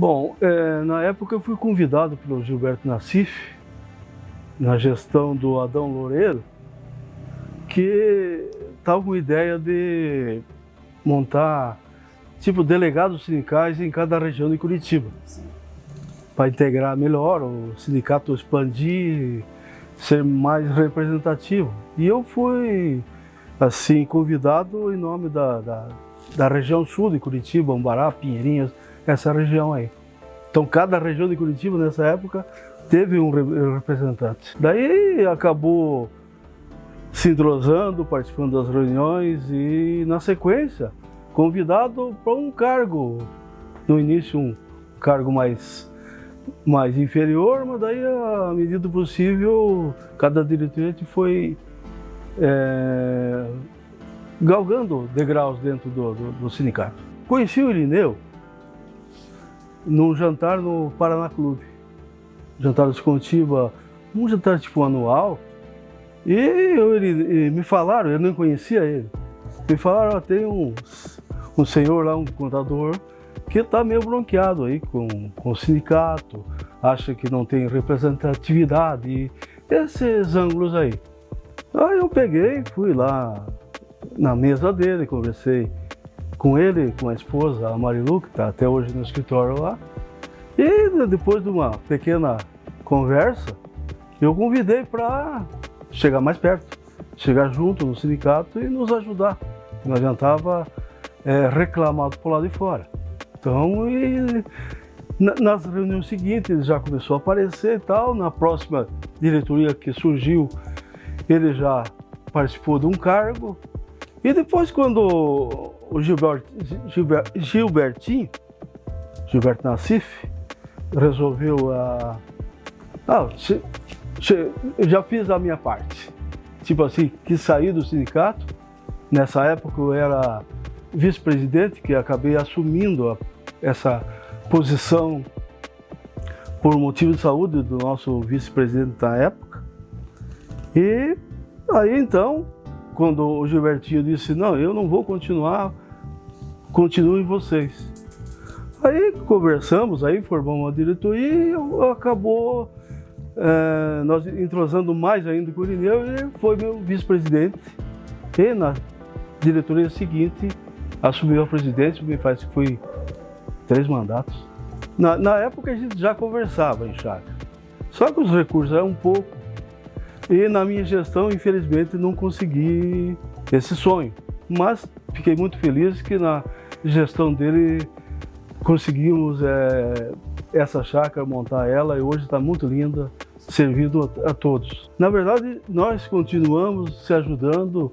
Bom, na época eu fui convidado pelo Gilberto Nassif, na gestão do Adão Loureiro, que estava com a ideia de montar tipo delegados sindicais em cada região de Curitiba, para integrar melhor, o sindicato expandir, ser mais representativo. E eu fui assim convidado em nome da região sul de Curitiba, Umbará, Pinheirinhas, essa região aí. Então cada região de Curitiba nessa época teve um representante. Daí acabou se entrosando, participando das reuniões e na sequência convidado para um cargo, no início um cargo mais inferior, mas daí à medida do possível cada dirigente foi galgando degraus dentro do sindicato. Conheci o Irineu num jantar no Paraná Clube, jantar de Contiba, um jantar tipo anual, e me falaram, eu não conhecia ele, me falaram, tem um senhor lá, um contador, que está meio bronqueado aí com o sindicato, acha que não tem representatividade, e esses ângulos aí. Aí eu peguei, fui lá na mesa dele, conversei com ele, com a esposa, a Marilu, que está até hoje no escritório lá. E depois de uma pequena conversa, eu convidei para chegar mais perto, chegar junto no sindicato e nos ajudar. Não adiantava reclamar por lá de fora. Então, nas reuniões seguintes, ele já começou a aparecer e tal. Na próxima diretoria que surgiu, ele já participou de um cargo. E depois, quando o Gilberto Nassif resolveu eu já fiz a minha parte. Tipo assim, quis sair do sindicato. Nessa época eu era vice-presidente, que acabei assumindo essa posição por motivo de saúde do nosso vice-presidente da época. E aí então, quando o Gilbertinho disse, não, eu não vou continuar, continuem vocês. Aí conversamos, aí formamos uma diretoria e acabou nós entrosando mais ainda com o Irineu, e foi meu vice-presidente. E na diretoria seguinte assumiu a presidência, me faz que foi 3 mandatos. Na época a gente já conversava em chácara, só que os recursos eram um pouco. E na minha gestão, infelizmente, não consegui esse sonho. Mas fiquei muito feliz que na gestão dele conseguimos essa chácara, montar ela, e hoje está muito linda, servindo a todos. Na verdade, nós continuamos se ajudando.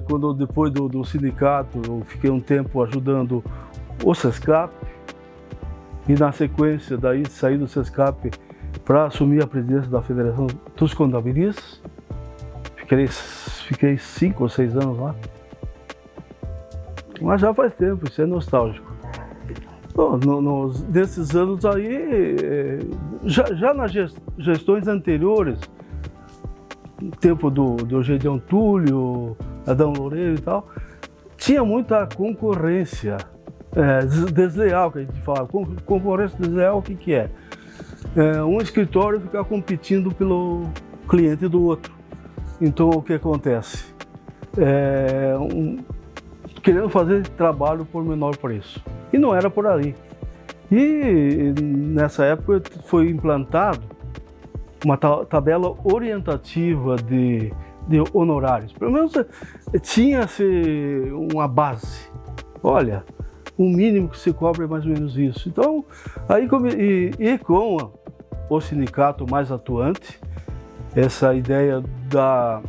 Quando depois do sindicato, eu fiquei um tempo ajudando o SESCAP, e na sequência daí saí do SESCAP para assumir a presidência da Federação dos Contabilistas. Fiquei 5 ou 6 anos lá. Mas já faz tempo, isso é nostálgico. Bom, nesses anos aí, já nas gestões anteriores, no tempo do Gedeão Túlio, Adão Loureiro e tal, tinha muita concorrência desleal, que a gente fala. Concorrência desleal, o que é? Um escritório ficar competindo pelo cliente do outro. Então o que acontece? Querendo fazer trabalho por menor preço. E não era por aí. E nessa época foi implantado uma tabela orientativa de honorários. Pelo menos tinha-se uma base. Olha, o mínimo que se cobra é mais ou menos isso. Então, aí com o sindicato mais atuante, essa ideia da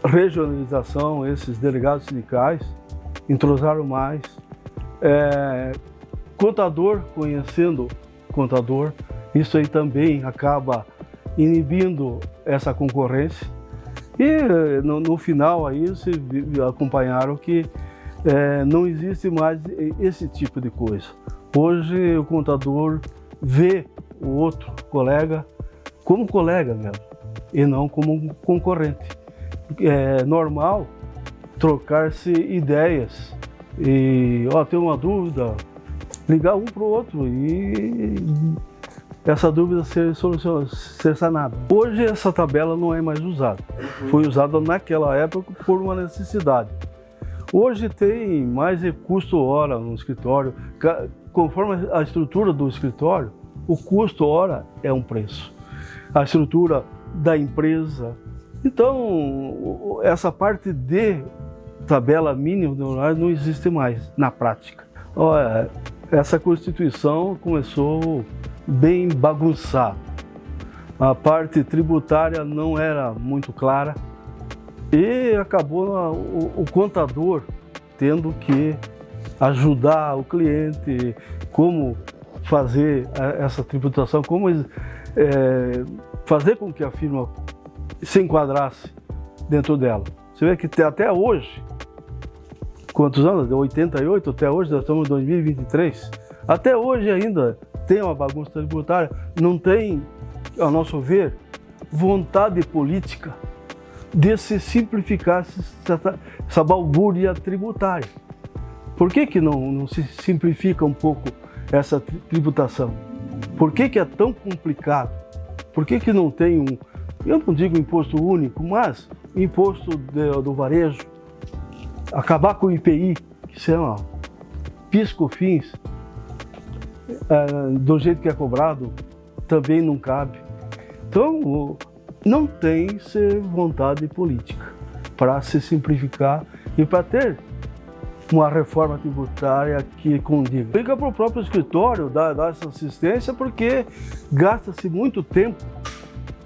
regionalização, esses delegados sindicais entrosaram mais. Contador, conhecendo contador, isso aí também acaba inibindo essa concorrência. E no final aí vocês acompanharam que não existe mais esse tipo de coisa. Hoje o contador vê o outro colega como colega mesmo, e não como um concorrente. É normal trocar-se ideias e, tem uma dúvida, ligar um para o outro e essa dúvida ser sanada. Hoje essa tabela não é mais usada, foi usada naquela época por uma necessidade. Hoje tem mais custo-hora no escritório, conforme a estrutura do escritório, o custo-hora é um preço, a estrutura da empresa. Então, essa parte de tabela mínima de horário não existe mais na prática. Olha, essa Constituição começou bem bagunçada. A parte tributária não era muito clara e acabou o contador tendo que ajudar o cliente, como fazer essa tributação, como fazer com que a firma se enquadrasse dentro dela. Você vê que até hoje, quantos anos? De 88 até hoje, nós estamos em 2023, até hoje ainda tem uma bagunça tributária, não tem, ao nosso ver, vontade política de se simplificar essa balbúrdia tributária. Por que não se simplifica um pouco essa tributação? Por que é tão complicado? Por que não tem eu não digo imposto único, mas imposto do varejo, acabar com o IPI, que são PIS/COFINS, do jeito que é cobrado, também não cabe. Então, não tem vontade política para se simplificar e para ter uma reforma tributária que condiga. Fica para o próprio escritório dar essa assistência, porque gasta-se muito tempo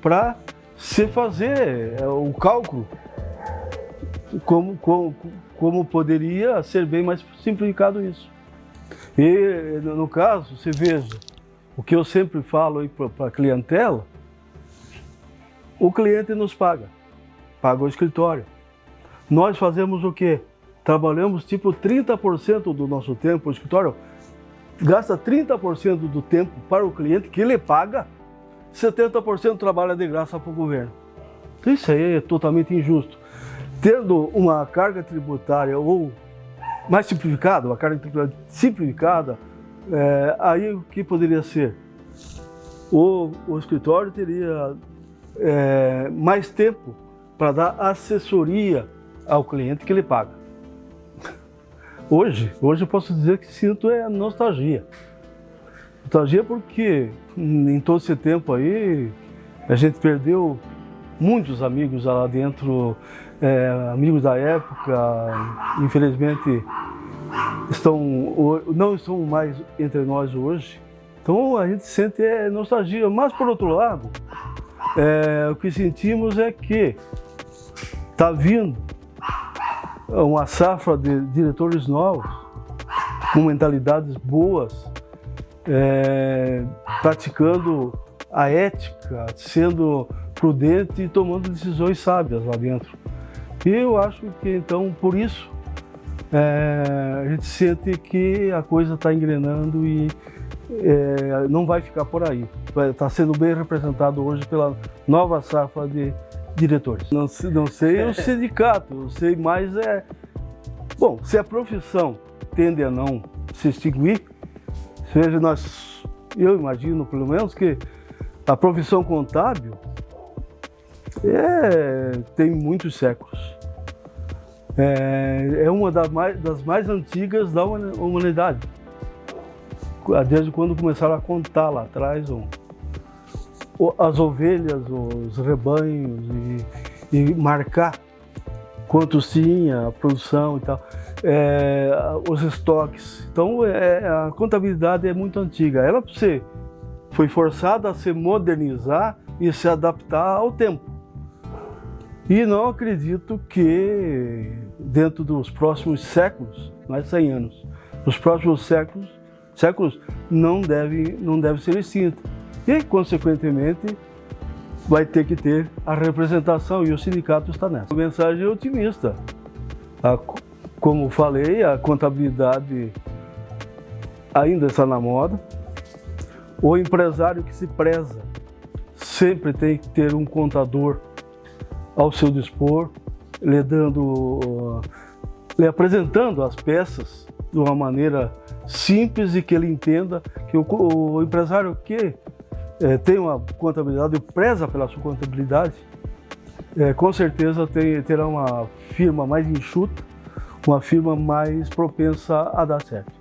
para se fazer o cálculo, como poderia ser bem mais simplificado isso. E, no caso, você veja, o que eu sempre falo para a clientela, o cliente nos paga o escritório. Nós fazemos o quê? Trabalhamos tipo 30% do nosso tempo, o escritório gasta 30% do tempo para o cliente que ele paga, 70% trabalha de graça para o governo. Então, isso aí é totalmente injusto. Tendo uma carga tributária ou mais simplificada, uma carga tributária simplificada, aí o que poderia ser? O escritório teria mais tempo para dar assessoria ao cliente que ele paga. Hoje eu posso dizer que sinto nostalgia. Nostalgia porque em todo esse tempo aí a gente perdeu muitos amigos lá dentro, amigos da época, infelizmente não estão mais entre nós hoje. Então a gente sente nostalgia, mas por outro lado, o que sentimos é que está vindo uma safra de diretores novos, com mentalidades boas, praticando a ética, sendo prudente e tomando decisões sábias lá dentro. E eu acho que, então, por isso, a gente sente que a coisa está engrenando e não vai ficar por aí. Está sendo bem representado hoje pela nova safra de diretores. Não sei o sindicato, eu sei mais bom, se a profissão tende a não se extinguir, seja eu imagino pelo menos que a profissão contábil tem muitos séculos. É uma das mais antigas da humanidade. Desde quando começaram a contar lá atrás as ovelhas, os rebanhos e marcar quantos tinha, a produção e tal, os estoques. Então a contabilidade é muito antiga. Ela foi forçada a se modernizar e se adaptar ao tempo. E não acredito que dentro dos próximos séculos, mais 100 anos, nos próximos séculos não deve ser extinta. E, consequentemente, vai ter que ter a representação e o sindicato está nessa. A mensagem é otimista. Como falei, a contabilidade ainda está na moda. O empresário que se preza sempre tem que ter um contador ao seu dispor, lhe apresentando as peças de uma maneira simples e que ele entenda que o empresário que tem uma contabilidade e preza pela sua contabilidade, com certeza terá uma firma mais enxuta, uma firma mais propensa a dar certo.